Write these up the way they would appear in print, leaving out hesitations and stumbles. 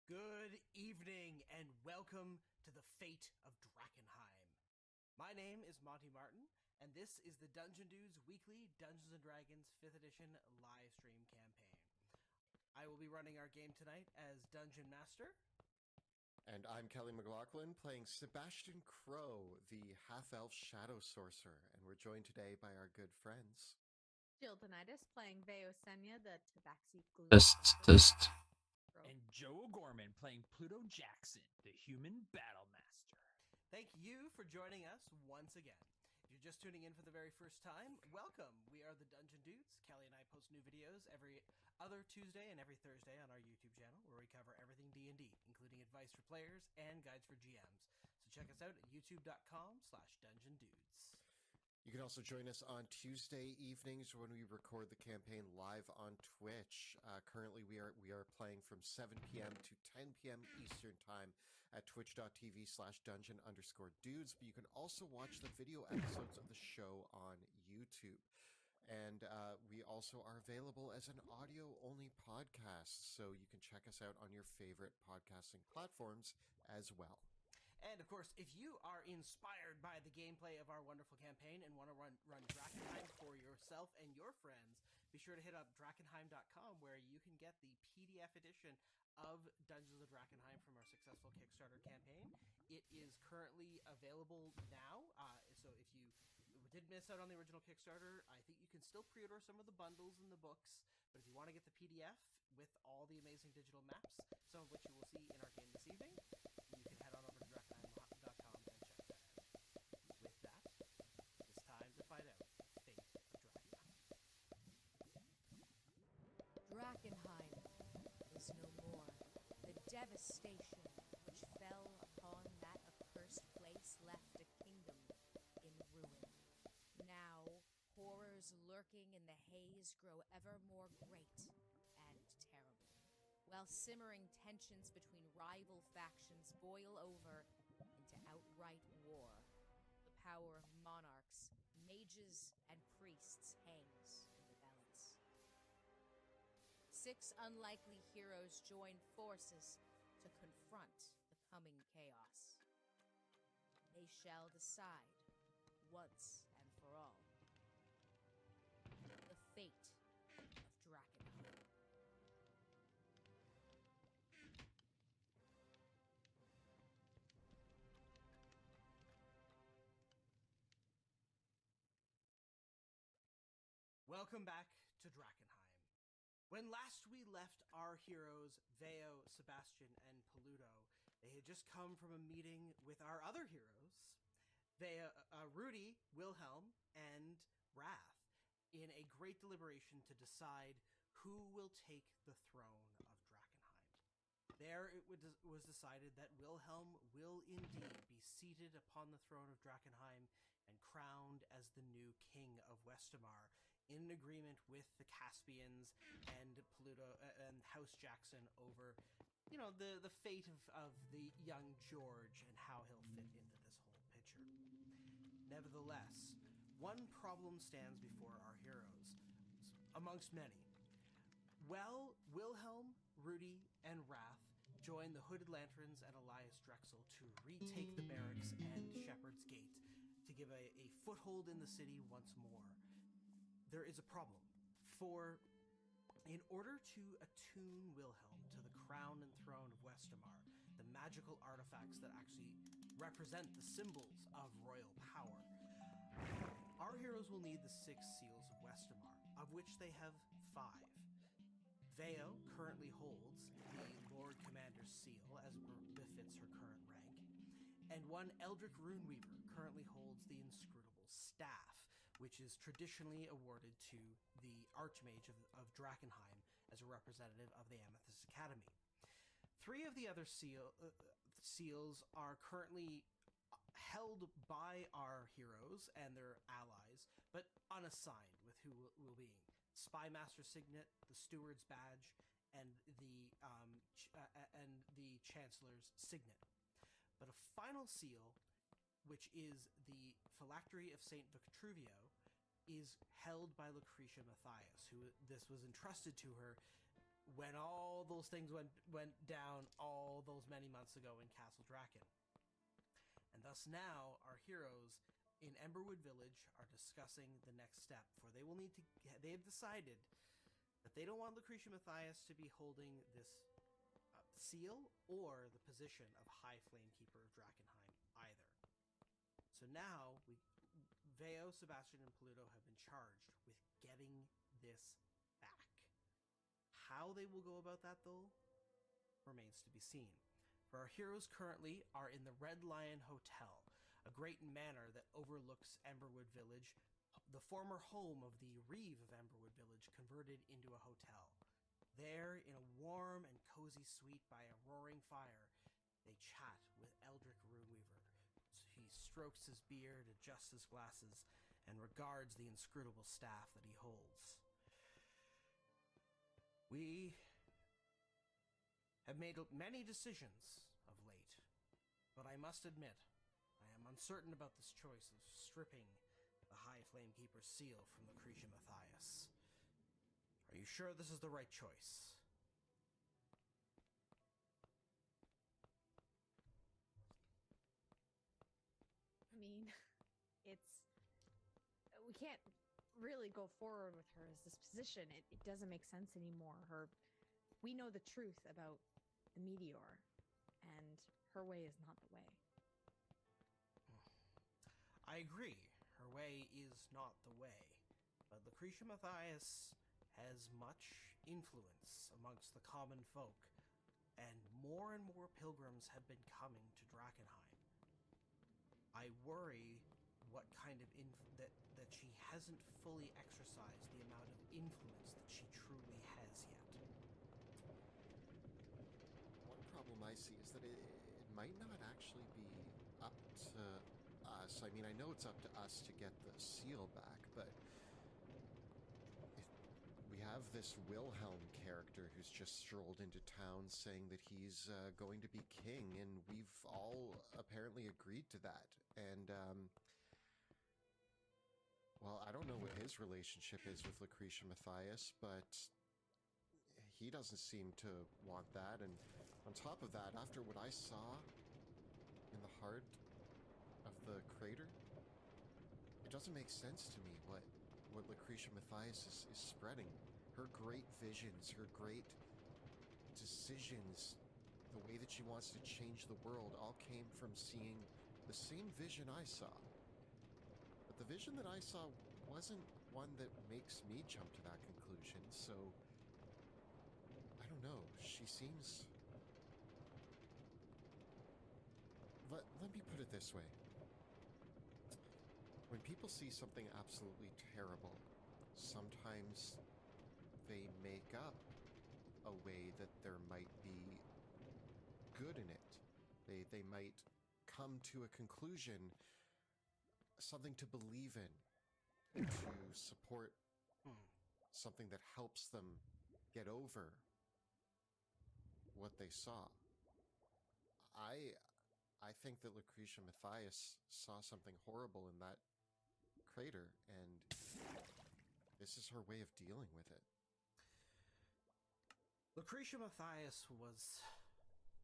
Good evening and welcome to the Fate of Drakenheim. My name is Monty Martin, and this is the Dungeon Dudes weekly Dungeons & Dragons 5th edition live stream campaign. I will be running our game tonight as Dungeon Master. And I'm Kelly McLaughlin, playing Sebastian Crow, the half-elf shadow sorcerer, and we're joined today by our good friends. Jill Denitis playing Veo Senya, the Tabaxi glue. Test. And Joe O'Gorman playing Pluto Jackson, the human battle master. Thank you for joining us once again. If you're just tuning in for the very first time, welcome. We are the Dungeon Dudes. Kelly and I post new videos every other Tuesday and every Thursday on our YouTube channel, where we cover everything D&D, including advice for players and guides for GMs. So check us out at youtube.com/dungeondudes. You can also join us on Tuesday evenings when we record the campaign live on Twitch. Currently, we are playing from 7 p.m. to 10 p.m. Eastern Time at twitch.tv/dungeon_dudes. But you can also watch the video episodes of the show on YouTube. And we also are available as an audio-only podcast, so you can check us out on your favorite podcasting platforms as well. And, of course, if you are inspired by the gameplay of our wonderful campaign and want to run Drakenheim for yourself and your friends, be sure to hit up drakenheim.com, where you can get the PDF edition of Dungeons & Drakenheim from our successful Kickstarter campaign. It is currently available now, so if you did miss out on the original Kickstarter, I think you can still pre-order some of the bundles and the books, but if you want to get the PDF with all the amazing digital maps, some of which you will see in our game this evening, you can head on over to drakenheim.com and check that out. With that, it's time to find out the fate of Drakenheim. Drakenheim is no more. The devastation which fell upon that accursed place left a kingdom in ruin. Now, horrors lurking in the haze grow ever more great and terrible, while simmering tensions between rival factions boil over into outright war. The power of monarchs, mages, and priests hangs in the balance. 6 unlikely heroes join forces to confront the coming chaos. They shall decide, once and for all, the fate of Drakenheim. Welcome back to Drakenheim. When last we left our heroes, Veo, Sebastian, and Pluto, they had just come from a meeting with our other heroes, Rudy, Wilhelm, and Wrath, in a great deliberation to decide who will take the throne of Drakenheim. There it was decided that Wilhelm will indeed be seated upon the throne of Drakenheim and crowned as the new king of Westamar, in agreement with the Caspians and Pluto and House Jackson over, the fate of the young George and how he'll fit into this whole picture. Nevertheless, one problem stands before our heroes, amongst many. Well, Wilhelm, Rudy, and Wrath join the Hooded Lanterns and Elias Drexel to retake the barracks and Shepherd's Gate to give a foothold in the city once more. There is a problem, for in order to attune Wilhelm to the crown and throne of Westamar, the magical artifacts that actually represent the symbols of royal power, our heroes will need the 6 seals of Westamar, of which they have 5. Veo currently holds the Lord Commander's seal, as befits her current rank, and one Eldrick Runeweaver currently holds the Inscrutable Staff, which is traditionally awarded to the Archmage of Drakenheim as a representative of the Amethyst Academy. 3 of the other seals are currently held by our heroes and their allies, but unassigned with who will be. Spymaster's Signet, the Steward's Badge, and the Chancellor's Signet. But a final seal, which is the Phylactery of St. Vitruvio, is held by Lucretia Matthias, who this was entrusted to her when all those things went down all those many months ago in Castle Draken. And thus now our heroes in Emberwood Village are discussing the next step, for they will need to. They have decided that they don't want Lucretia Matthias to be holding this seal or the position of High Flamekeeper of Drakenheim either. So now Veo, Sebastian, and Pluto have been charged with getting this back. How they will go about that, though, remains to be seen. For our heroes currently are in the Red Lion Hotel, a great manor that overlooks Emberwood Village, the former home of the Reeve of Emberwood Village, converted into a hotel. There, in a warm and cozy suite by a roaring fire, they chat with Eldrick Runeweaver. He strokes his beard, adjusts his glasses, and regards the inscrutable staff that he holds. We have made many decisions of late, but I must admit, I am uncertain about this choice of stripping the High Flamekeeper's seal from Lucretia Matthias. Are you sure this is the right choice? I mean, we can't really go forward with her as this position. It doesn't make sense anymore. We know the truth about the meteor, and her way is not the way. I agree. Her way is not the way. But Lucretia Matthias has much influence amongst the common folk, and more pilgrims have been coming to Drakenheim. I worry what kind of that she hasn't fully exercised the amount of influence that she truly has yet. One problem I see is that it might not actually be up to us. I mean, I know it's up to us to get the seal back, but we have this Wilhelm character who's just strolled into town saying that he's going to be king, and we've all apparently agreed to that. And, well, I don't know what his relationship is with Lucretia Matthias, but he doesn't seem to want that. And on top of that, after what I saw in the heart of the crater, it doesn't make sense to me what Lucretia Matthias is spreading. Her great visions, her great decisions, the way that she wants to change the world all came from seeing the same vision I saw. But the vision that I saw wasn't one that makes me jump to that conclusion, so I don't know. She seems... Let me put it this way. When people see something absolutely terrible, sometimes they make up a way that there might be good in it. They might come to a conclusion, something to believe in, to support something that helps them get over what they saw. I think that Lucretia Matthias saw something horrible in that crater, and this is her way of dealing with it. Lucretia Matthias was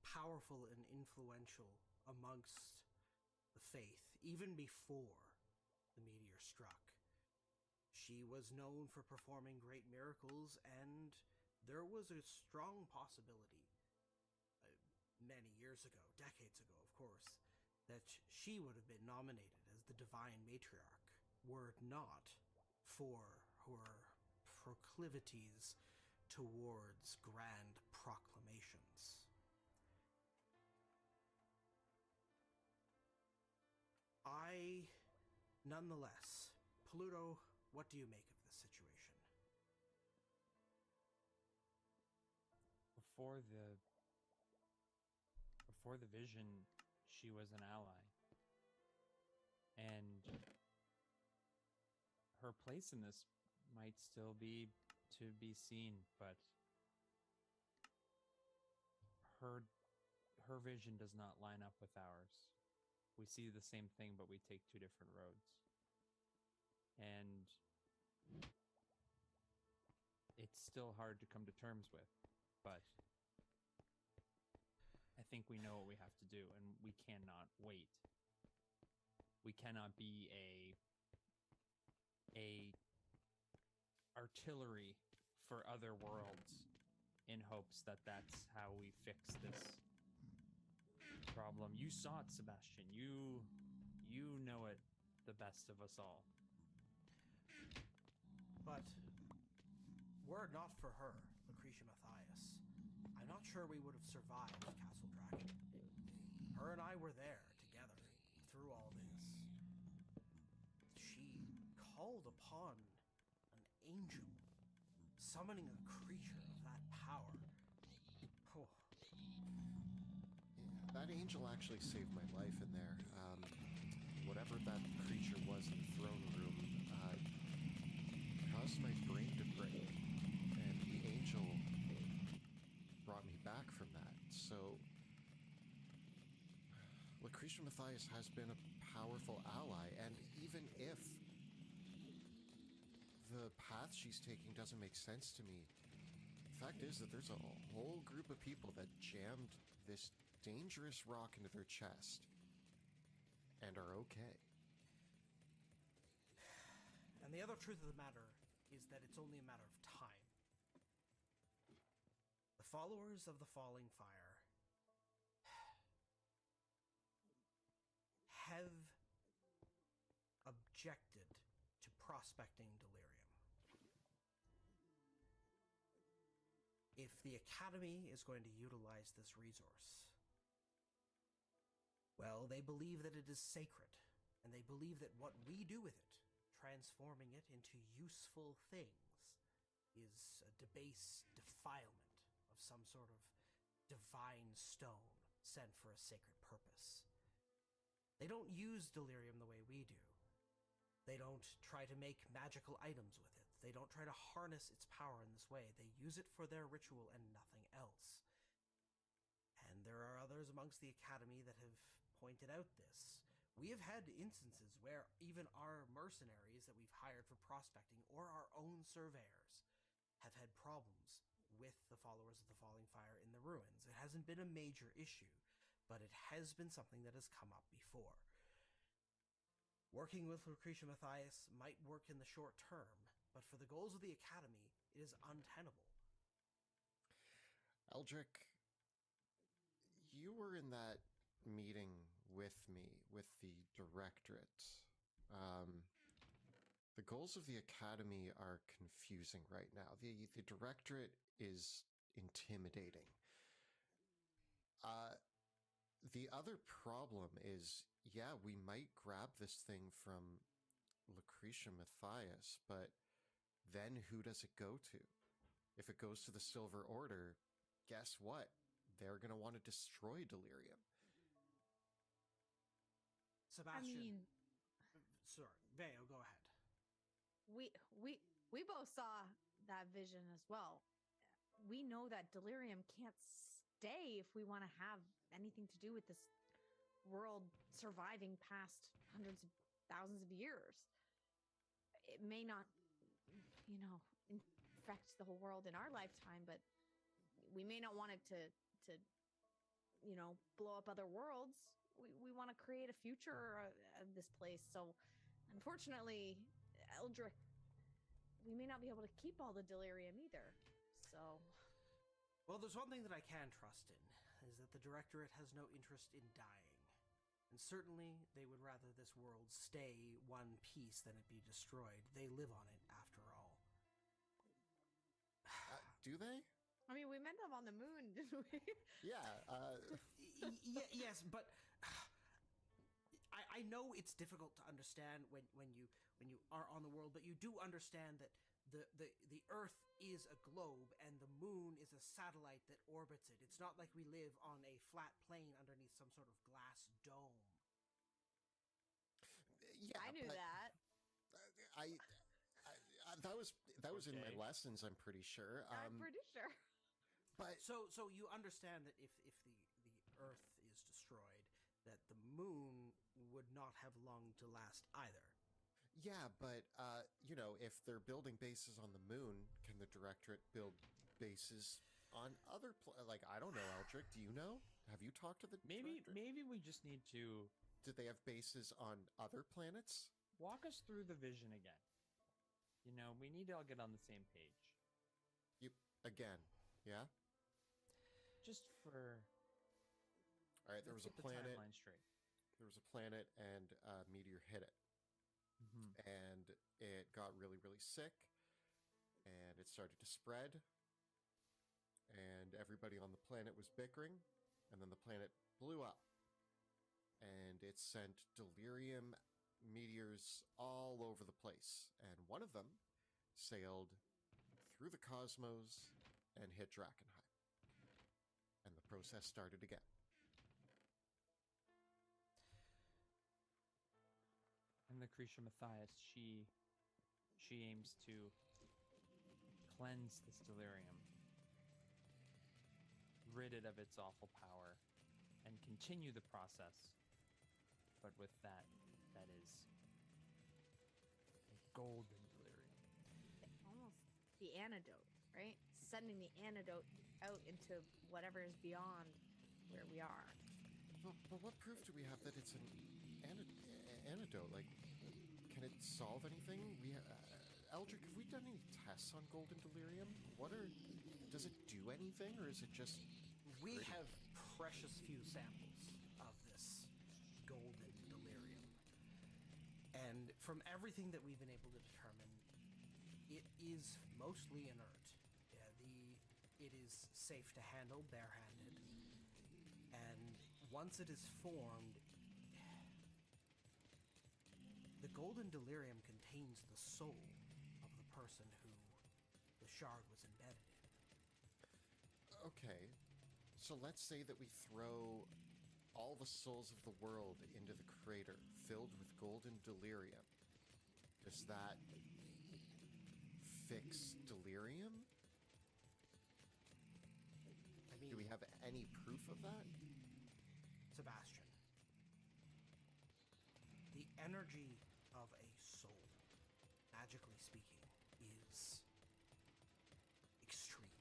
powerful and influential amongst the faith, even before the meteor struck. She was known for performing great miracles, and there was a strong possibility, many years ago, decades ago, of course, that she would have been nominated as the divine matriarch, were it not for her proclivities towards grand proclamations. Nonetheless, Pluto, what do you make of this situation? Before the vision, she was an ally. And her place in this might still be to be seen, but her vision does not line up with ours. We see the same thing, but we take two different roads. And it's still hard to come to terms with, but I think we know what we have to do, and we cannot wait. We cannot be a artillery for other worlds in hopes that that's how we fix this problem. You saw it, Sebastian. You know it the best of us all. But were it not for her, Lucretia Matthias, I'm not sure we would have survived Castle Dragon. Her and I were there together through all this. She called upon an angel, summoning a creature of that power. Oh. Yeah, that angel actually saved my life in there. Whatever that creature was in the throne room caused my brain to break, and the angel brought me back from that. So Lucretia Matthias has been a powerful ally, and even if the path she's taking doesn't make sense to me, the fact is that there's a whole group of people that jammed this dangerous rock into their chest and are okay. And the other truth of the matter is that it's only a matter of time. The followers of the Falling Fire have objected to prospecting delirium. If the Academy is going to utilize this resource, well, they believe that it is sacred, and they believe that what we do with it, transforming it into useful things, is a debased defilement of some sort of divine stone sent for a sacred purpose. They don't use delirium the way we do. They don't try to make magical items with it. They don't try to harness its power in this way. They use it for their ritual and nothing else. And there are others amongst the Academy that have pointed out this. We have had instances where even our mercenaries that we've hired for prospecting, or our own surveyors, have had problems with the followers of the Falling Fire in the ruins. It hasn't been a major issue, but it has been something that has come up before. Working with Lucretia Matthias might work in the short term, but for the goals of the Academy, it is untenable. Eldrick, you were in that meeting with me, with the Directorate. The goals of the Academy are confusing right now. The Directorate is intimidating. The other problem is, yeah, we might grab this thing from Lucretia Matthias, but then who does it go to? If it goes to the Silver Order, guess what? They're going to want to destroy Delirium. Sebastian. Sorry, Veo, go ahead. We both saw that vision as well. We know that Delirium can't stay if we want to have anything to do with this world surviving past hundreds of thousands of years. It may not, infect the whole world in our lifetime, but we may not want it to blow up other worlds. We want to create a future of this place. So, unfortunately, Eldrick, we may not be able to keep all the delirium either. So, well, there's one thing that I can trust in, is that the Directorate has no interest in dying. And certainly, they would rather this world stay one piece than it be destroyed. They live on it, after all. Do they? I mean, we met them on the moon, didn't we? Yeah. Yes, but I know it's difficult to understand when you are on the world, but you do understand that the Earth is a globe and the moon is a satellite that orbits it. It's not like we live on a flat plane underneath some sort of glass dome. Yeah, I knew that. I that was in my lessons, I'm pretty sure. I'm pretty sure. But so you understand that if the Earth is destroyed, that the moon would not have long to last either. Yeah, but, if they're building bases on the moon, can the Directorate build bases on other I don't know, Eldrick, do you know? Have you talked to the Directorate? Maybe we just need to Did they have bases on other planets? walk us through the vision again. We need to all get on the same page. Again, yeah? Just for... All right, there was a planet. The timeline straight. There was a planet, and a meteor hit it. Mm-hmm. And it got really, really sick, and it started to spread, and everybody on the planet was bickering, and then the planet blew up, and it sent delirium meteors all over the place, and one of them sailed through the cosmos and hit Drakenheim. And the process started again. And Lucretia Matthias, she aims to cleanse this delirium, rid it of its awful power, and continue the process. But with that is a golden delirium. Almost the antidote, right? Sending the antidote out into whatever is beyond where we are. But what proof do we have that it's an antidote? Like, can it solve anything? Eldrick, have we done any tests on golden delirium? Does it do anything, or is it just... We have precious few samples of this golden delirium. And from everything that we've been able to determine, it is mostly inert. It is safe to handle barehanded. And once it is formed, the golden delirium contains the soul of the person who the shard was embedded in. Okay, so let's say that we throw all the souls of the world into the crater filled with golden delirium. Does that fix delirium? I mean, Do we have any proof of that? Sebastian, the energy of a soul, magically speaking, is extreme.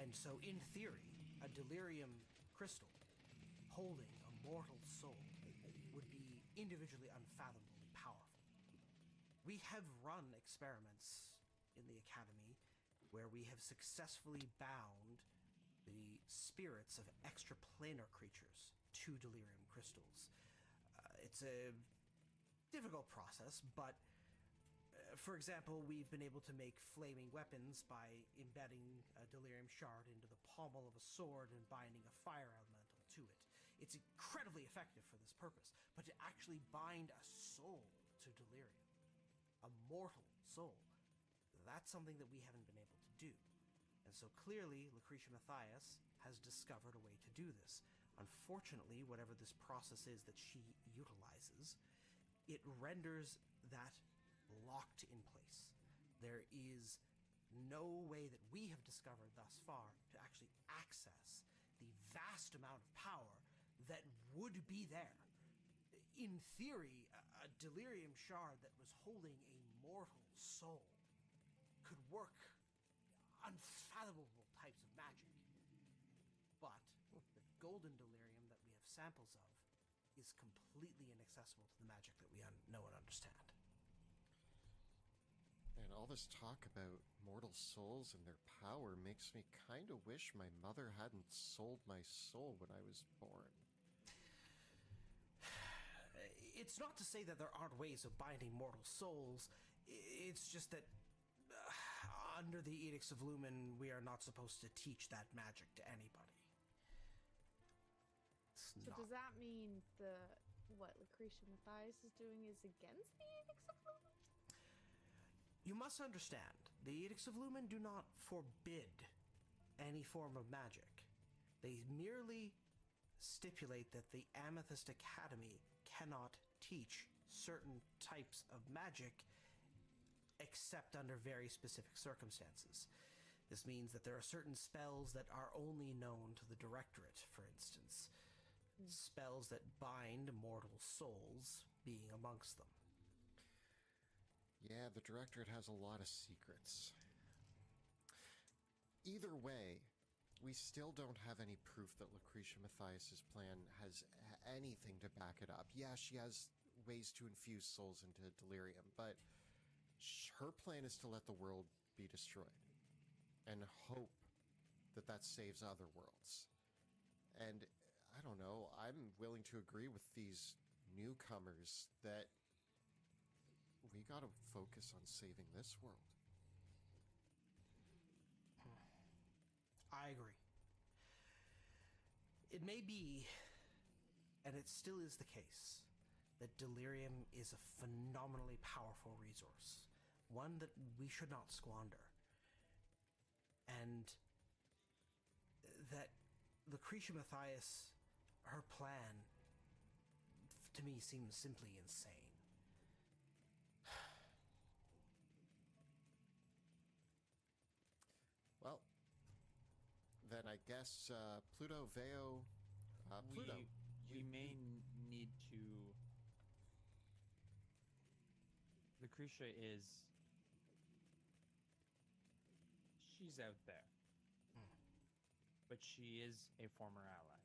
And so, in theory, a delirium crystal holding a mortal soul would be individually unfathomably powerful. We have run experiments in the Academy where we have successfully bound the spirits of extraplanar creatures to delirium crystals. It's a difficult process, but for example, we've been able to make flaming weapons by embedding a delirium shard into the pommel of a sword and binding a fire elemental to it. It's incredibly effective for this purpose, but to actually bind a soul to delirium, a mortal soul, that's something that we haven't been able to do. And so clearly, Lucretia Matthias has discovered a way to do this. Unfortunately, whatever this process is that she utilizes, it renders that locked in place. There is no way that we have discovered thus far to actually access the vast amount of power that would be there. In theory, a delirium shard that was holding a mortal soul could work unfathomable types of magic. But the golden delirium that we have samples of is completely inaccessible to the magic that we know and understand. And all this talk about mortal souls and their power makes me kind of wish my mother hadn't sold my soul when I was born. It's not to say that there aren't ways of binding mortal souls. It's just that under the Edicts of Lumen, we are not supposed to teach that magic to anybody. So does that mean what Lucretia Matthias is doing is against the Edicts of Lumen? You must understand, the Edicts of Lumen do not forbid any form of magic. They merely stipulate that the Amethyst Academy cannot teach certain types of magic except under very specific circumstances. This means that there are certain spells that are only known to the Directorate, for instance. Spells that bind mortal souls being amongst them. Yeah, the Directorate has a lot of secrets. Either way, we still don't have any proof that Lucretia Mathias's plan has anything to back it up. Yeah, she has ways to infuse souls into delirium, but her plan is to let the world be destroyed and hope that that saves other worlds. And I don't know, I'm willing to agree with these newcomers that we gotta focus on saving this world. I agree. It may be, and it still is the case, that delirium is a phenomenally powerful resource, one that we should not squander. And that Lucretia Mathias, her plan, to me, seems simply insane. Well, then I guess Pluto, Veo, Pluto. We may need to. Lucretia is. She's out there. But she is a former ally.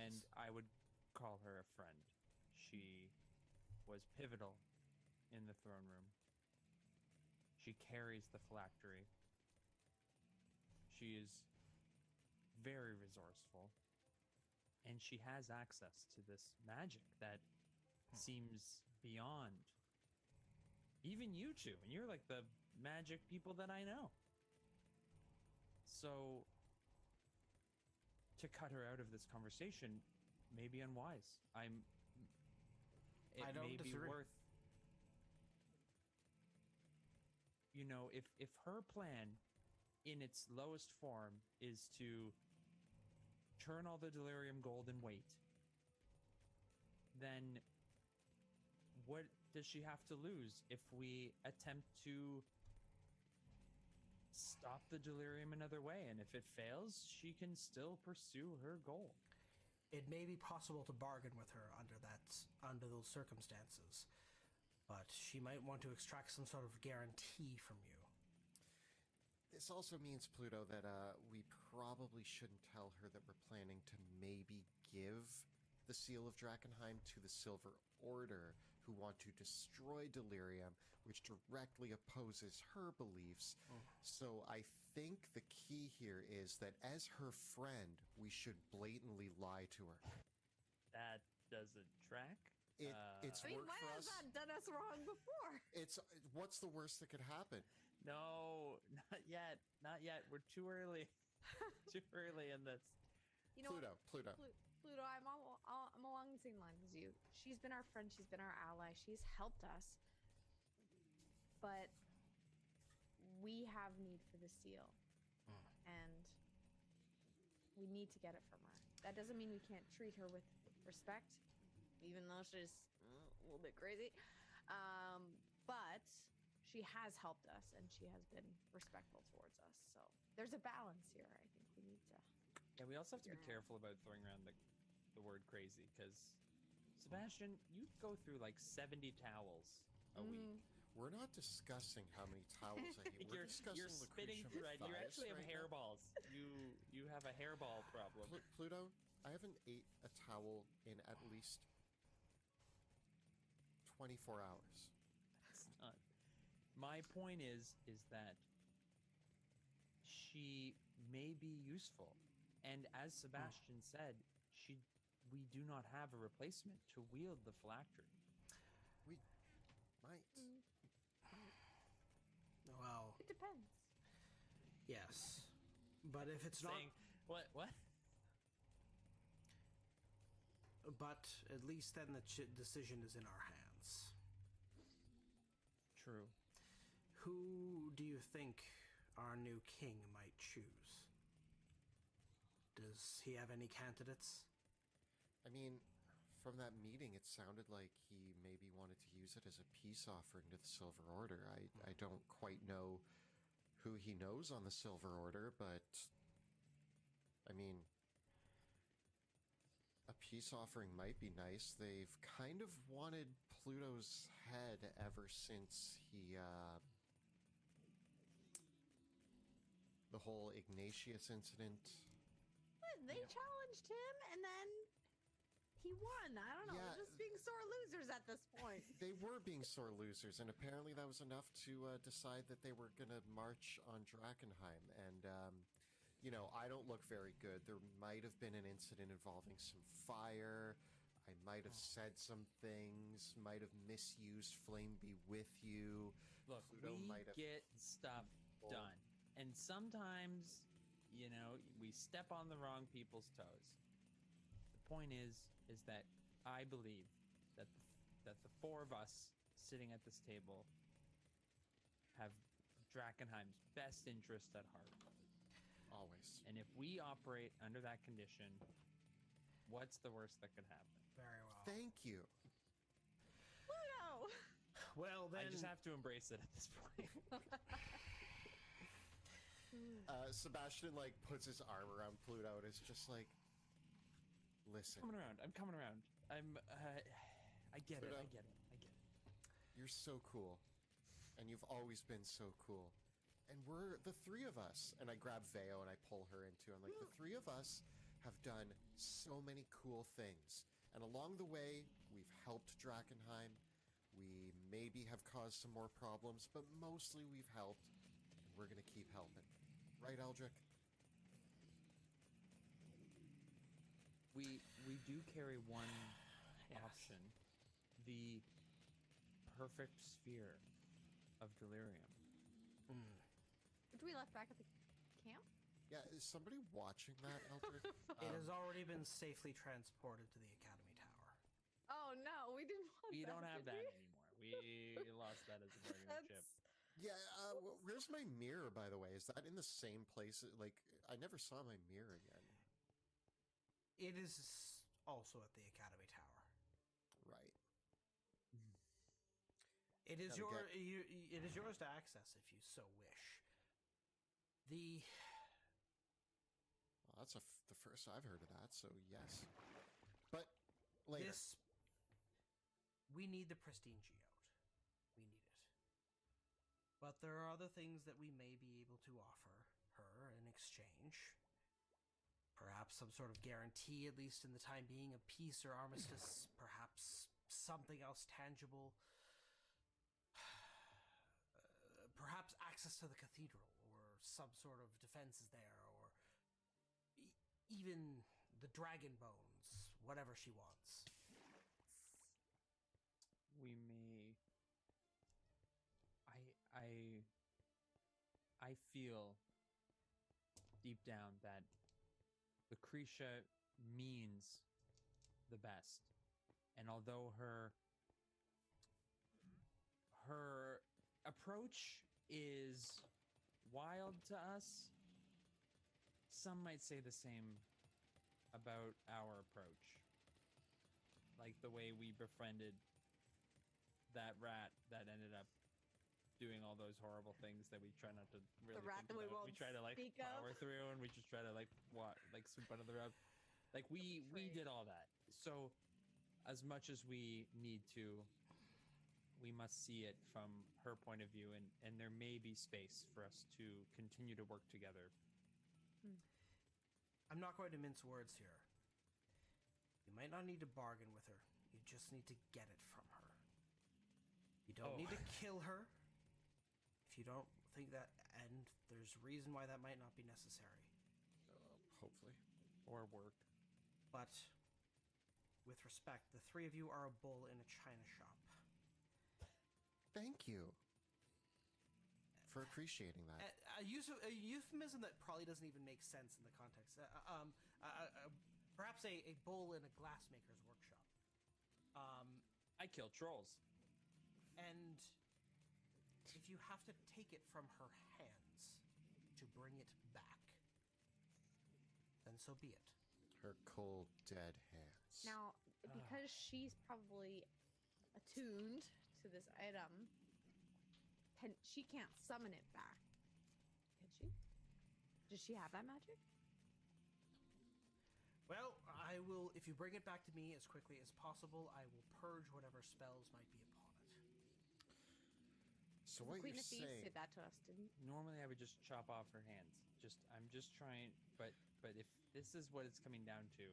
And I would call her a friend. She was pivotal in the throne room. She carries the phylactery. She is very resourceful. And she has access to this magic that seems beyond even you two. And you're like the magic people that I know. So to cut her out of this conversation may be unwise. I don't may disagree. be worth, you know, if her plan in its lowest form is to turn all the delirium gold and wait, then what does she have to lose if we attempt to stop the delirium another way? And if it fails, she can still pursue her goal. It may be possible to bargain with her under those circumstances, but she might want to extract some sort of guarantee from you. This also means, Pluto, that we probably shouldn't tell her that we're planning to maybe give the Seal of Drakenheim to the Silver Order, who want to destroy delirium, which directly opposes her beliefs. So I think the key here is that as her friend, we should blatantly lie to her. That doesn't track. It's I mean, worked when for has us. that done us wrong before? It's what's the worst that could happen? No, not yet. Not yet. We're too early. Too early in this. You know, Pluto. Pluto, I'm along the same lines as you. She's been our friend. She's been our ally. She's helped us. But we have need for the seal. And we need to get it from her. That doesn't mean we can't treat her with respect, even though she's a little bit crazy. But she has helped us, and she has been respectful towards us. So there's a balance here. I think we need to. Yeah, we also have to be careful about throwing around the word crazy, because Sebastian, you go through like 70 towels a week. We're not discussing how many towels I need. We're discussing you're spitting Lucretia thread. You Mathias actually have right now. hairballs. You have a hairball problem. Pluto, I haven't ate a towel in at least 24 hours. It's not. My point is that she may be useful, and as Sebastian said, we do not have a replacement to wield the phylactery. We might. Well, It depends. yes. But if it's Saying, what? But at least then the decision is in our hands. True. Who do you think our new king might choose? Does he have any candidates? I mean, from that meeting, it sounded like he maybe wanted to use it as a peace offering to the Silver Order. I don't quite know who he knows on the Silver Order, but I mean, a peace offering might be nice. They've kind of wanted Pluto's head ever since the whole Ignatius incident. They challenged him, and then he won. I don't know. Yeah. They're just being sore losers at this point. They were being sore losers, and apparently that was enough to decide that they were going to march on Drakenheim. And, I don't look very good. There might have been an incident involving some fire. I might have said some things, might have misused Flame Be With You. Look, Pluto we might have- get stuff done. And sometimes, we step on the wrong people's toes. The point is that I believe that the four of us sitting at this table have Drakenheim's best interest at heart. Always. And if we operate under that condition, what's the worst that could happen? Very well. Thank you. Pluto! Well, then... I just have to embrace it at this point. Sebastian, puts his arm around Pluto and is just like, listen. I'm coming around. I get it. Pluto. I get it. You're so cool. And you've always been so cool. And we're the three of us. And I grab Veo and I pull her into it. I'm like, the three of us have done so many cool things. And along the way, we've helped Drakenheim. We maybe have caused some more problems, but mostly we've helped. And we're going to keep helping. Right, Eldrick? We do carry one Yes. option. The perfect sphere of delirium. Which we left back at the camp? Yeah, is somebody watching that, Eldrick? It has already been safely transported to the Academy Tower. Oh no, we didn't want We that. don't have did that we? anymore. We lost that as a bargaining chip. That's Yeah, where's my mirror, by the way? Is that in the same place? I never saw my mirror again. It is also at the Academy Tower. Right. It is Gotta it is yours to access if you so wish. Well, that's the first I've heard of that, so yes. But later. We need the pristine geode. We need it. But there are other things that we may be able to offer her in exchange. Perhaps some sort of guarantee, at least in the time being, of peace or armistice. Perhaps something else tangible. Perhaps access to the cathedral, or some sort of defenses there, or even the dragon bones, whatever she wants. We may. I feel deep down that Lucretia means the best, and although her approach is wild to us, some might say the same about our approach. Like the way we befriended that rat that ended up doing all those horrible things that we try not to really rat think that we about. won't We try to speak of. power through, and we just try to sweep under the rug. We did all that. So as much as we need to, we must see it from her point of view, and there may be space for us to continue to work together. I'm not going to mince words here. You might not need to bargain with her. You just need to get it from her. You don't need to kill her. If you don't think that, and there's reason why that might not be necessary. Hopefully. Or work. But, with respect, the three of you are a bull in a china shop. Thank you for appreciating that. A euphemism that probably doesn't even make sense in the context. Perhaps a bull in a glassmaker's workshop. I kill trolls. And if you have to take it from her hands to bring it back, then so be it. Her cold, dead hands. Now, because she's probably attuned to this item, she can't summon it back. Can she? Does she have that magic? Well, I will, if you bring it back to me as quickly as possible, I will purge whatever spells might be upon it. So The what Queen you're of Thieves saying? did that to us, didn't? Normally, I would just chop off her hands. I'm just trying, but if this is what it's coming down to,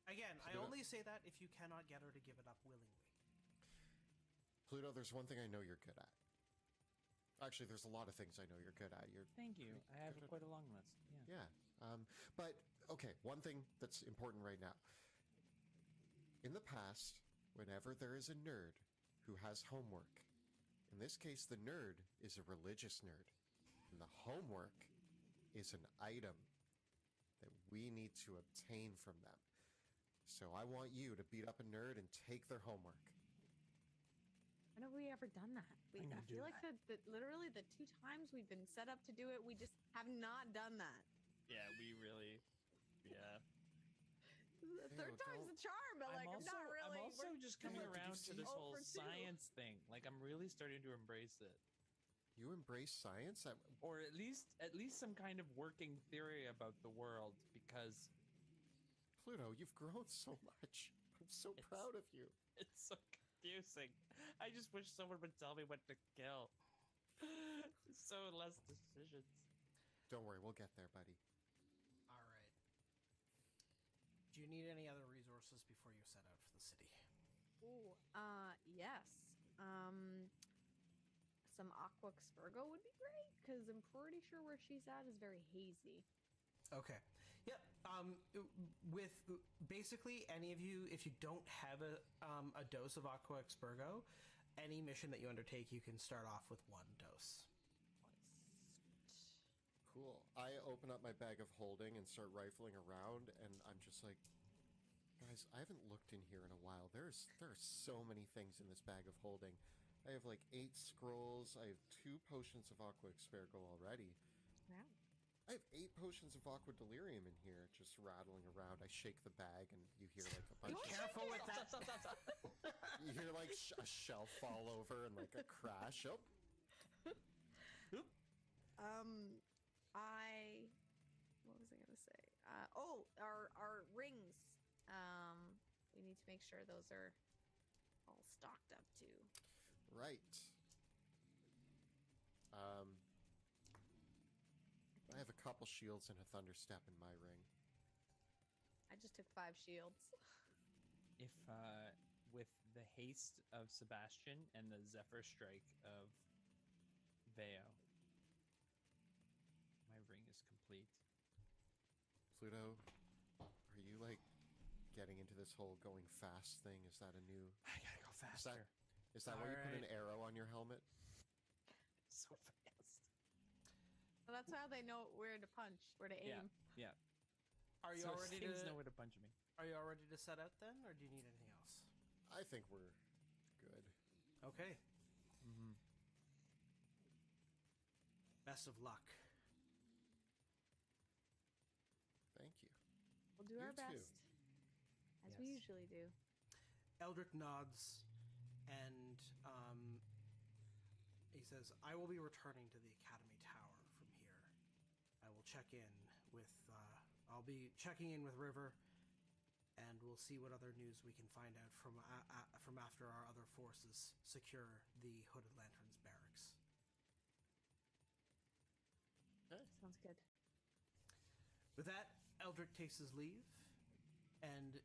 Again, I Pluto- only say that if you cannot get her to give it up willingly. Pluto, there's one thing I know you're good at. Actually, there's a lot of things I know you're good at. thank you. I have good at- quite a long list. Yeah. Yeah. But okay, one thing that's important right now. In the past, whenever there is a nerd who has homework, in this case, the nerd is a religious nerd, and the homework is an item that we need to obtain from them. So I want you to beat up a nerd and take their homework. When have we ever done that? I'm gonna I feel do like that literally the 2 times we've been set up to do it, we just have not done that. Yeah, we really. Yeah. The third time's don't- the charm, but like I'm not really. I'm also we're- just coming Did you around to see- this Oh, whole for two. science thing. Like I'm really starting to embrace it, You embrace science? or at least some kind of working theory about the world. Because Pluto, you've grown so much. I'm so It's- proud of you. it's so confusing. I just wish someone would tell me what to kill. So less decisions. Don't worry, we'll get there, buddy. All right. Do you need any other resources before you set out for the city? Ooh, yes. Some aqua expurgo would be great because I'm pretty sure where she's at is very hazy. Okay. Yep. With basically any of you, if you don't have a dose of Aqua Expurgo, any mission that you undertake, you can start off with 1 dose. Cool. I open up my bag of holding and start rifling around, and I'm just like, guys, I haven't looked in here in a while. There are so many things in this bag of holding. I have like 8 scrolls. I have 2 potions of Aqua Expurgo already. Wow. I have 8 potions of Aqua Delirium in here, just rattling around. I shake the bag, and you hear like a bunch. Be careful with that. You hear like a shelf fall over and like a crash. Oh, What was I gonna say? Our rings. We need to make sure those are all stocked up too. right. I have a couple shields and a thunderstep in my ring. I just took 5 shields. If with the haste of Sebastian and the Zephyr Strike of Veo, my ring is complete. Pluto, are you like getting into this whole going fast thing? Is that a new? I gotta go faster. Is that why you put an Alright. arrow on your helmet? So fast. So that's how they know where to punch, where to aim. Yeah. Are you So all ready things to? know where to punch me. Are you all ready to set out then, or do you need anything else? I think we're good. Okay. Mm-hmm. Best of luck. Thank you. We'll do You our too. best, as we Yes. usually do. Eldrick nods, and he says, "I will be returning to the Academy Tower from here. I will check in with. I'll be checking in with River, and we'll see what other news we can find out from after our other forces secure the Hooded Lantern's barracks." Sounds good. With that, Eldrick takes his leave, and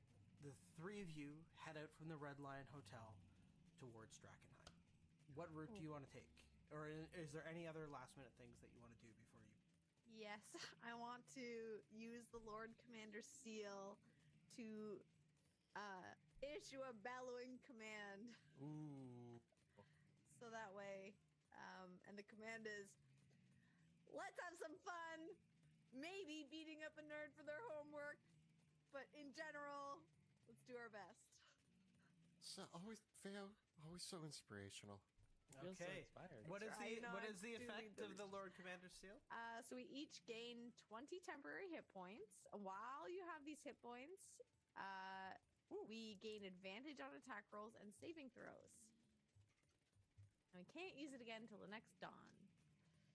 the 3 of you head out from the Red Lion Hotel towards Drakenheim. What route do you want to take? Or is there any other last-minute things that you want to do before you... Yes, I want to use the Lord Commander's seal to issue a bellowing command. Ooh. So that way, and the command is, let's have some fun. Maybe beating up a nerd for their homework, but in general, let's do our best. So always, Theo, always so inspirational. Feels so Okay. inspired. What is right. No, what I is the do effect need of the Lord Commander's Seal? So we each gain 20 temporary hit points. While you have these hit points, we gain advantage on attack rolls and saving throws. And we can't use it again until the next dawn.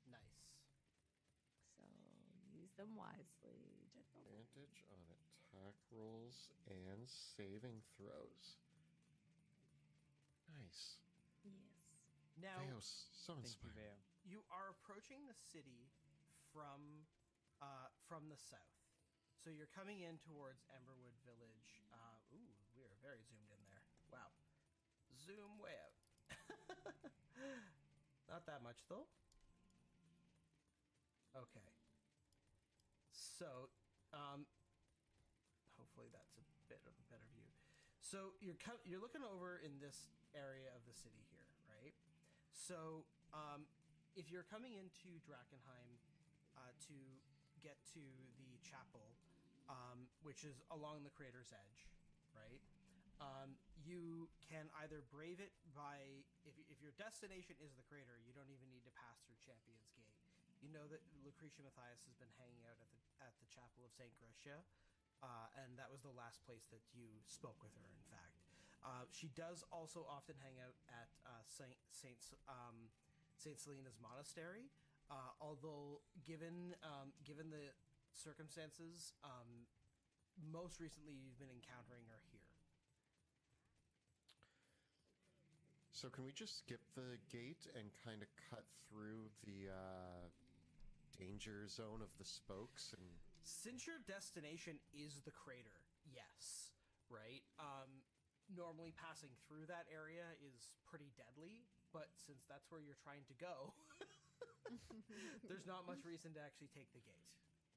Nice. So use them wisely, gentlemen. Advantage on attack rolls and saving throws. Nice. Yes. Now, So Thank you, inspiring. Veo. you are approaching the city from the south. So you're coming in towards Emberwood Village. Ooh, we are very zoomed in there. Wow. Zoom way out. Not that much, though. Okay. So, hopefully that's a bit of a better view. So you're looking over in this area of the city here, right? So, if you're coming into Drakenheim to get to the chapel, which is along the crater's edge, right? You can either brave it by if your destination is the crater, you don't even need to pass through Champion's Gate. You know that Lucretia Matthias has been hanging out at the chapel of Saint Gracia, and that was the last place that you spoke with her. In fact, she does also often hang out at Saint Selena's monastery. Although, given the circumstances, most recently you've been encountering her here. So can we just skip the gate and kind of cut through the danger zone of the spokes? And Since your destination is the crater, yes, right? Normally passing through that area is pretty deadly, but since that's where you're trying to go, there's not much reason to actually take the gate.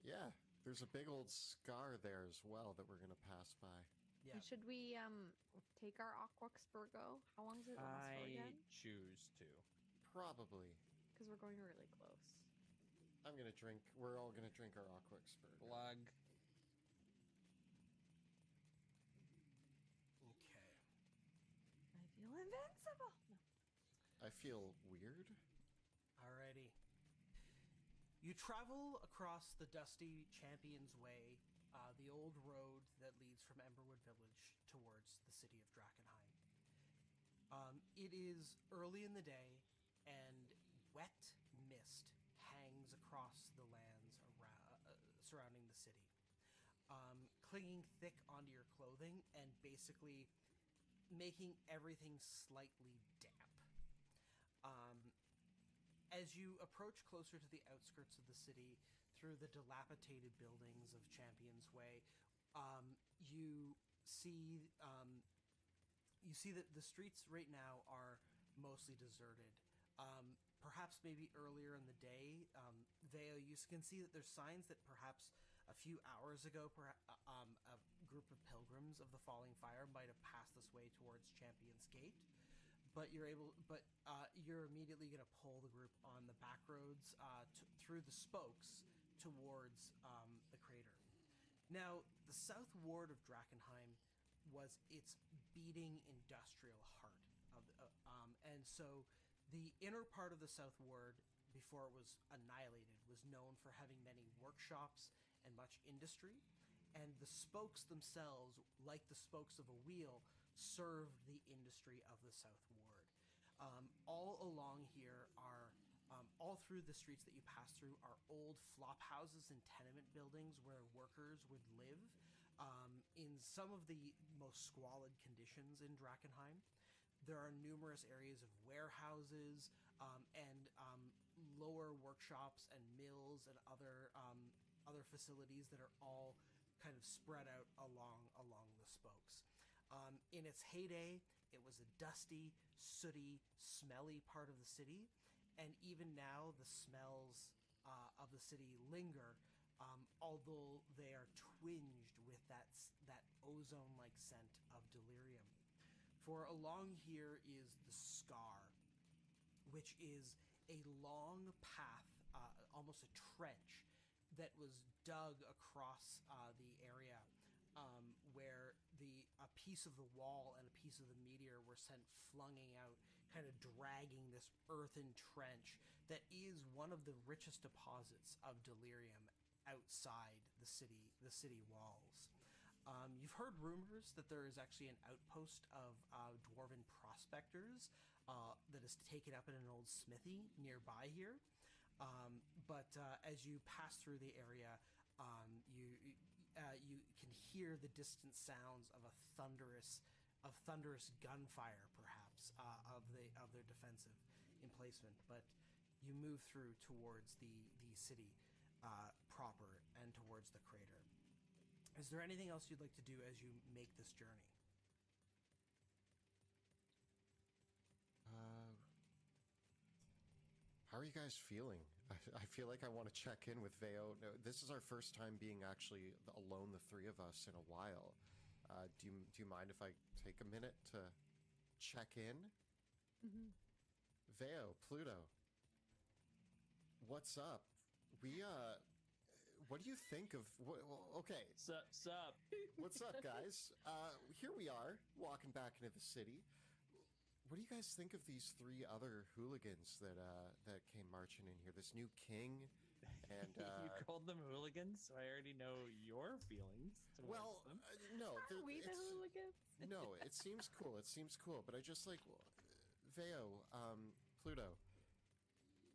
yeah, there's a big old scar there as well that we're gonna pass by. Yeah. And should we take our Aquaxburgo? How long does it last for I again? choose to. Probably. Because we're going really close. I'm gonna drink. We're all gonna drink our Aqua Expert. Plug. Okay. I feel invincible. No. I feel weird. Alrighty. You travel across the dusty Champion's Way, the old road that leads from Emberwood Village towards the city of Drakenheim. It is early in the day, and wet mist hangs across the lands surrounding the city, clinging thick onto your clothing and basically making everything slightly damp. As you approach closer to the outskirts of the city through the dilapidated buildings of Champion's Way, you see that the streets right now are mostly deserted. Perhaps maybe earlier in the day, Veo, you can see that there's signs that perhaps a few hours ago, a group of pilgrims of the Falling Fire might have passed this way towards Champion's Gate. But you're immediately going to pull the group on the back roads through the spokes towards the crater. Now, the south ward of Drakenheim was its beating industrial heart, and so the inner part of the south ward, before it was annihilated, was known for having many workshops and much industry, and the spokes themselves, like the spokes of a wheel, served the industry of the south ward. All along here are, all through the streets that you pass through are old flop houses and tenement buildings where workers would live in some of the most squalid conditions in Drakenheim. There are numerous areas of warehouses and lower workshops and mills and other facilities that are all kind of spread out along the spokes. In its heyday, it was a dusty, sooty, smelly part of the city, and even now the smells of the city linger, although they are twinged with that ozone-like scent of delirium. For along here is the Scar, which is a long path, almost a trench, that was dug across the area, where a piece of the wall and a piece of the meteor were sent flunging out, kind of dragging this earthen trench that is one of the richest deposits of delirium outside the city walls. You've heard rumors that there is actually an outpost of dwarven prospectors that is taken up in an old smithy nearby here. But as you pass through the area, you can hear the distant sounds of thunderous gunfire, perhaps of their defensive. emplacement, but you move through towards the city proper and towards the crater. Is there anything else you'd like to do as you make this journey? How are you guys feeling? I feel like I want to check in with Veo. No, this is our first time being actually alone, the three of us, in a while. Do you mind if I take a minute to check in? Mm-hmm. Veo, Pluto, what's up? What do you think of? Okay, Sup? what's up, guys? Here we are, walking back into the city. What do you guys think of these three other hooligans that came marching in here? This new king, and You called them hooligans, so I already know your feelings towards them. No, Are we the hooligans? no, it seems cool. It seems cool, but I just like Veo, Pluto.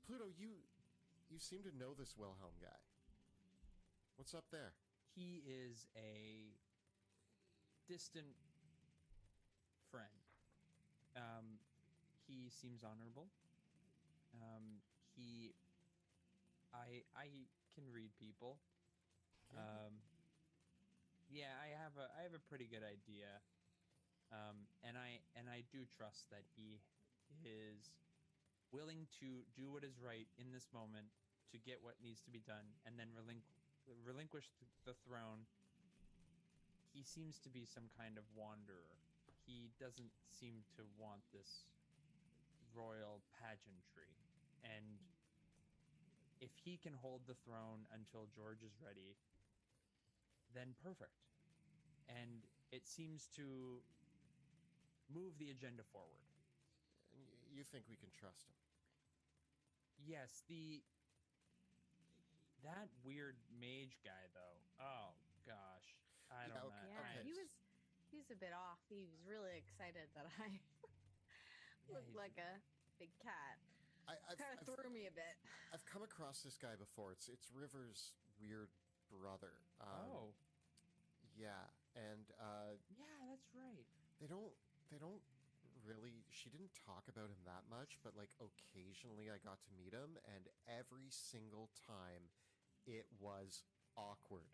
Pluto, you seem to know this Wilhelm guy. What's up there? He is a distant friend. He seems honorable. I can read people. Yeah, I have a pretty good idea. And I do trust that he is willing to do what is right in this moment to get what needs to be done, and then relinquish the throne. He seems to be some kind of wanderer. He doesn't seem to want this royal pageantry. And if he can hold the throne until George is ready, then perfect. And it seems to move the agenda forward. And you think we can trust him? Yes, that weird mage guy though. Oh gosh. I don't know. Yeah, Okay. he was a bit off. He was really excited that I looked like a big cat. Kind of threw me a bit. I've come across this guy before. It's River's weird brother. Oh. Yeah, and Yeah, that's right. they don't really. She didn't talk about him that much, but like occasionally I got to meet him, and every single time it was awkward.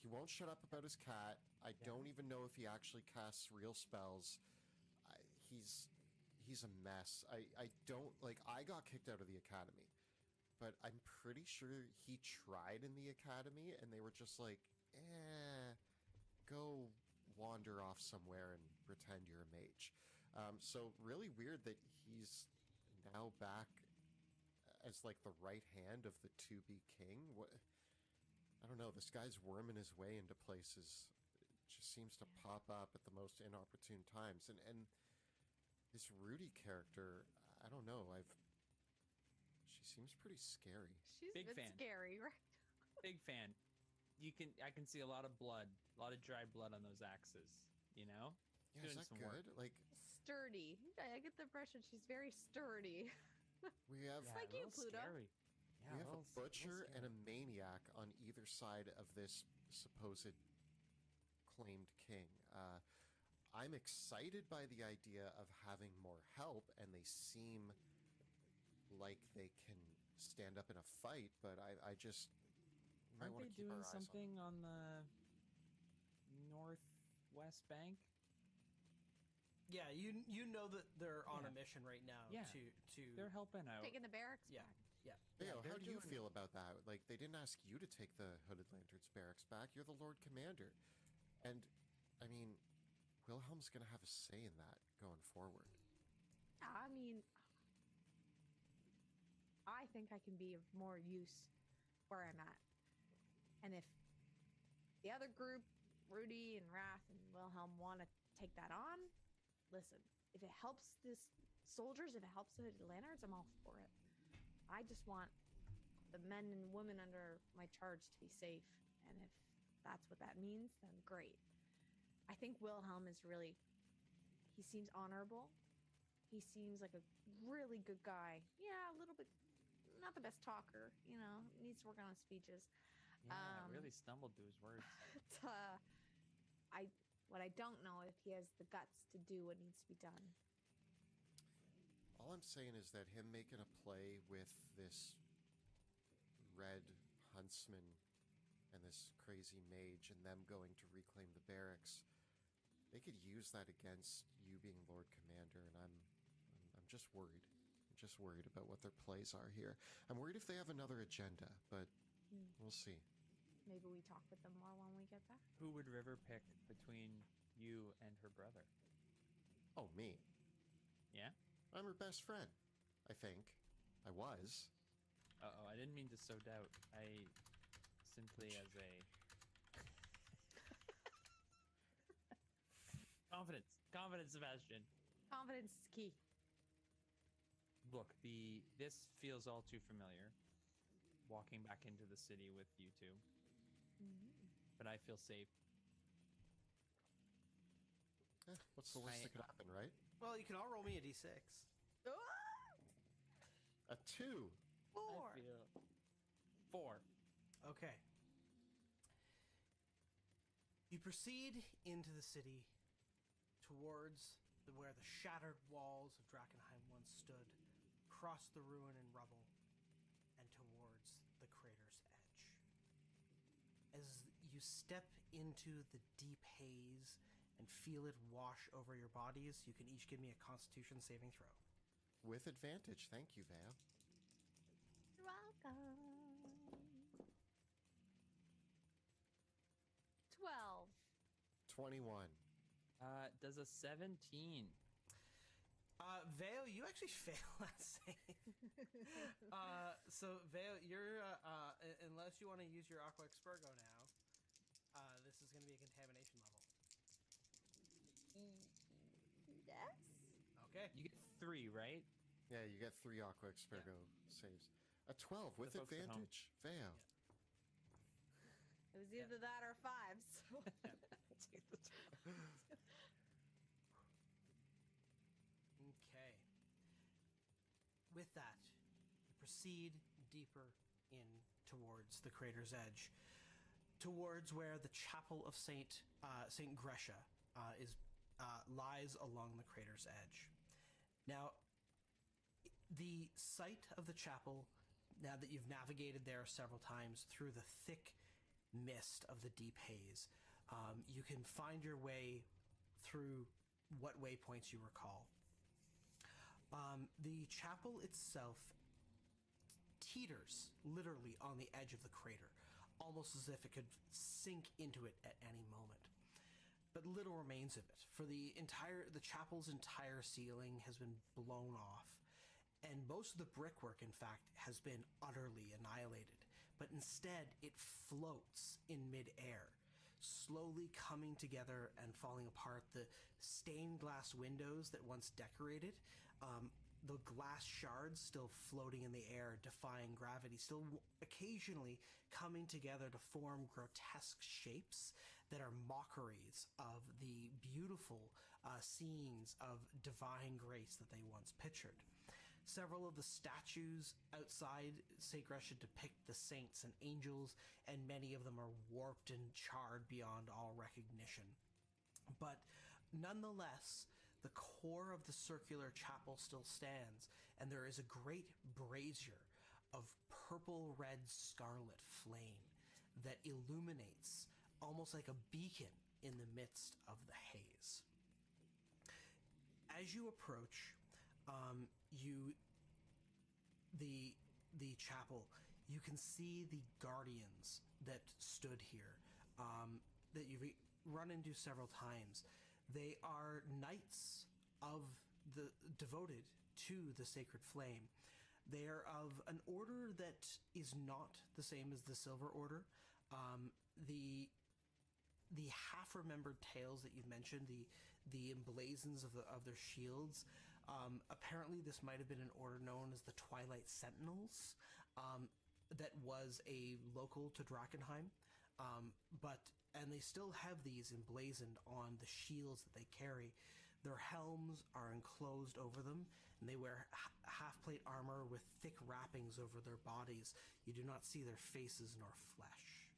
He won't shut up about his cat. I don't even know if he actually casts real spells. He's a mess. I don't like. I got kicked out of the academy, but I'm pretty sure he tried in the academy, and they were just like, go wander off somewhere and pretend you're a mage. So really weird that he's now back as like the right hand of the to-be king. What? I don't know. This guy's worming his way into places. It just seems to pop up at the most inopportune times. And this Rudy character, I don't know. She seems pretty scary. She's Big a bit fan. scary, right? Big fan. I can see a lot of blood, a lot of dry blood on those axes. You know, Yeah, doing is that some good? work. Like Sturdy. I get the impression she's very sturdy. we have Yeah, like a you, little Pluto. Scary. Yeah, we have little- a butcher and a scary. maniac on either side of this supposed claimed king. I'm excited by the idea of having more help, and they seem like they can stand up in a fight, but I just might Aren't want they to keep our doing eyes on them. something on the northwest bank? Yeah, you know that they're on Yeah. a mission right now Yeah. to They're helping out. Taking the barracks yeah, back. yeah. Theo, they're how do you doing- feel about that? Like, they didn't ask you to take the Hooded Lantern's barracks back. You're the Lord Commander. And, I mean, Wilhelm's going to have a say in that going forward. I mean, I think I can be of more use where I'm at. And if the other group, Rudy and Wrath and Wilhelm, want to take that on, listen, if it helps this soldiers, if it helps the Hooded Lanterns, I'm all for it. I just want the men and women under my charge to be safe. And if that's what that means, then great. I think Wilhelm is really, he seems honorable. He seems like a really good guy. Yeah, a little bit, not the best talker, needs to work on his speeches. Yeah, really stumbled through his words. But what I don't know if he has the guts to do what needs to be done. All I'm saying is that him making a play with this red huntsman and this crazy mage and them going to reclaim the barracks, they could use that against you being Lord Commander, and I'm just worried. I'm just worried about what their plays are here. I'm worried if they have another agenda, but we'll see. Maybe we talk with them more when we get back. Who would River pick between you and her brother? Oh, me. Yeah? I'm her best friend, I think. I was. Uh-oh, I didn't mean to sow doubt. I simply as a... Confidence. Confidence, Sebastian. Confidence is key. Look, this feels all too familiar. Walking back into the city with you two. But I feel safe. What's the worst that could happen, right? Well, you can all roll me a d6. A 2. 4. I feel 4. Okay. You proceed into the city towards where the shattered walls of Drakenheim once stood, across the ruin and rubble, and towards the crater's edge. As you step into the deep haze and feel it wash over your bodies, you can each give me a Constitution saving throw. With advantage. Thank you, Val. You're welcome. 12. 21. Does a 17. Vale, you actually fail that save. So Vale, you're unless you want to use your Aqua Expurgo now, this is going to be a contamination level. Yes? Okay. You get 3, right? Yeah, you get 3 Aqua Expurgo saves. A 12 with The folks at home. advantage. Val. It was either that or 5, so. Okay. With that, you proceed deeper in towards the crater's edge, towards where the chapel of Saint Gresha lies along the crater's edge. Now, the site of the chapel, now that you've navigated there several times through the thick mist of the deep haze, you can find your way through what waypoints you recall. The chapel itself teeters literally on the edge of the crater, almost as if it could sink into it at any moment. But little remains of it, for the chapel's entire ceiling has been blown off, and most of the brickwork, in fact, has been utterly annihilated. But instead, it floats in midair, slowly coming together and falling apart. The stained glass windows that once decorated, the glass shards still floating in the air, defying gravity, still occasionally coming together to form grotesque shapes that are mockeries of the beautiful scenes of divine grace that they once pictured. Several of the statues outside St. Gresha depict the saints and angels, and many of them are warped and charred beyond all recognition. But nonetheless, the core of the circular chapel still stands, and there is a great brazier of purple-red scarlet flame that illuminates almost like a beacon in the midst of the haze. As you approach, the chapel, you can see the guardians that stood here, that you've run into several times. They are knights devoted to the sacred flame. They are of an order that is not the same as the Silver Order. The half-remembered tales that you've mentioned, the emblazons of their shields. Apparently, this might have been an order known as the Twilight Sentinels, that was a local to Drakenheim, and they still have these emblazoned on the shields that they carry. Their helms are enclosed over them, and they wear half-plate armor with thick wrappings over their bodies. You do not see their faces nor flesh.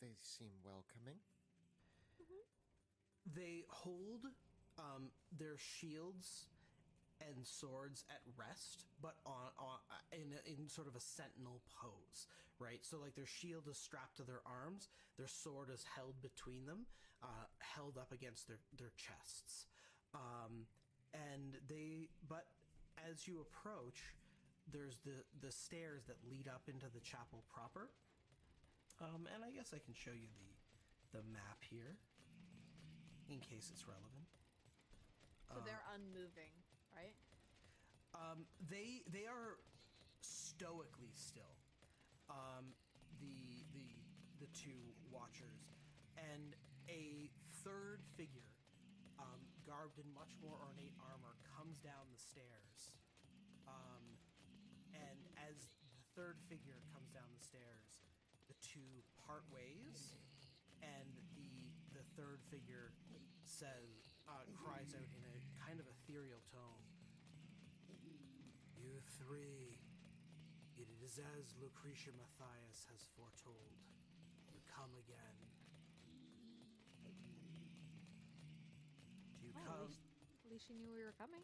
They seem welcoming. They hold their shields and swords at rest, but in sort of a sentinel pose, right? So like their shield is strapped to their arms, their sword is held between them, held up against their chests, but as you approach, there's the stairs that lead up into the chapel proper, and I guess I can show you the map here in case it's relevant. So they're unmoving, right? They are stoically still. The two watchers, and a third figure, garbed in much more ornate armor, comes down the stairs. And as the third figure comes down the stairs, the two part ways, and the third figure cries out in a kind of ethereal tone. You three, it is as Lucretia Matthias has foretold. You come again. Do you Well, come? at least you knew we were coming.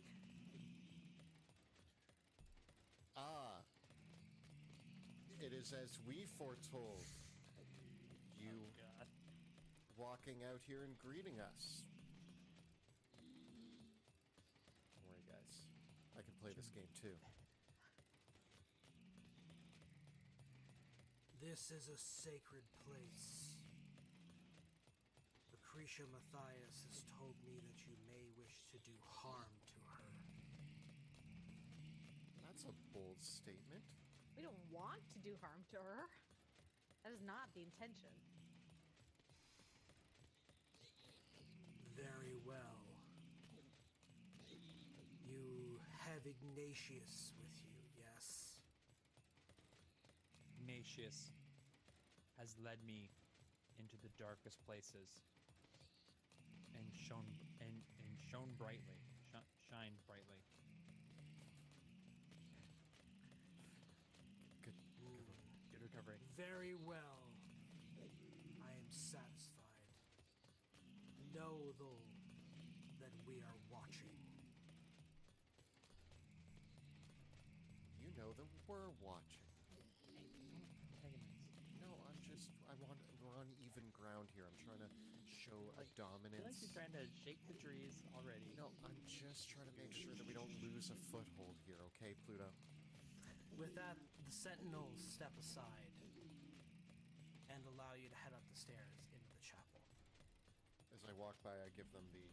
Ah, it is as we foretold. You God. walking out here and greeting us. Don't worry, guys. I can play this game too. This is a sacred place. Lucretia Matthias has told me that you may wish to do harm to her. That's a bold statement. We don't want to do harm to her. That is not the intention. Very well. You have Ignatius with you, yes? Ignatius has led me into the darkest places and shone brightly, shined brightly. Good recovery. Very well. I am satisfied. Know, though, that we are watching. You know that we're watching. Hey, don't antagonize. No, we're on even ground here. I'm trying to show a I feel dominance. like you're trying to shake the trees already. No, I'm just trying to make sure that we don't lose a foothold here, okay, Pluto? With that, the sentinels step aside and allow you to head up the stairs into the chapel. As I walk by, I give them the...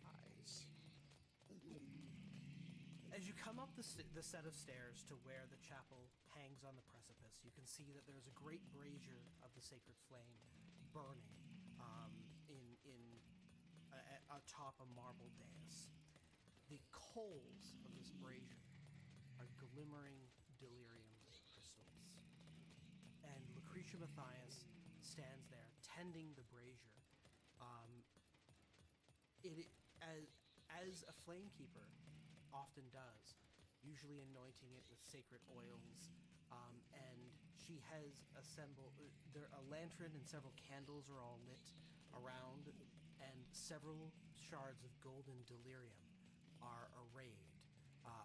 eyes. As you come up the set of stairs to where the chapel hangs on the precipice, you can see that there's a great brazier of the sacred flame burning atop a marble dais. The coals of this brazier are glimmering delirium crystals, and Lucretia Matthias stands there tending the brazier. As a flamekeeper often does, usually anointing it with sacred oils, and she has assembled a lantern and several candles are all lit around, and several shards of golden delirium are arrayed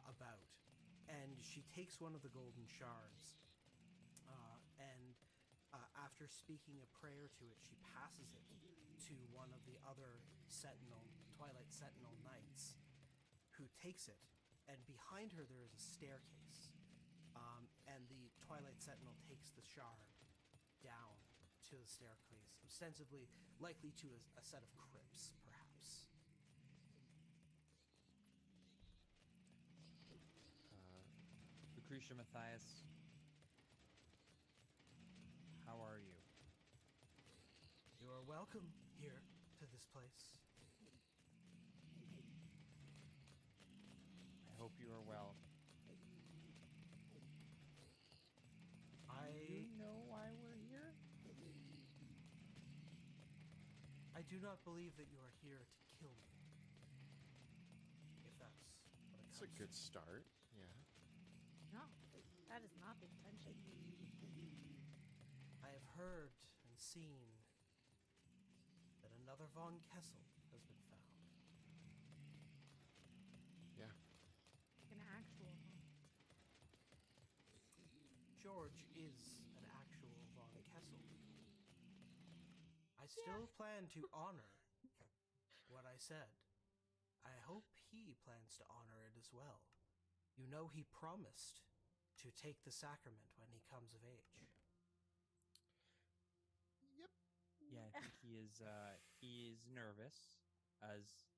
about. And she takes one of the golden shards, and after speaking a prayer to it, she passes it to one of the other Twilight Sentinel knights, who takes it, and behind her there is a staircase, and the Twilight Sentinel takes the shard down to the staircase, ostensibly likely to a set of crypts, perhaps. Lucretia Matthias, how are you? You are welcome here to this place. I hope you are well. Do you know why we're here? I do not believe that you are here to kill me. If that's what it It's a comes good to. start, yeah. No, That is not the intention. I have heard and seen that another Von Kessel has been found. Yeah. An actual one. George is an actual Von Kessel. I still plan to honor what I said. I hope he plans to honor it as well. You know, he promised to take the sacrament when he comes of age. Yep. Yeah, I think he is nervous, as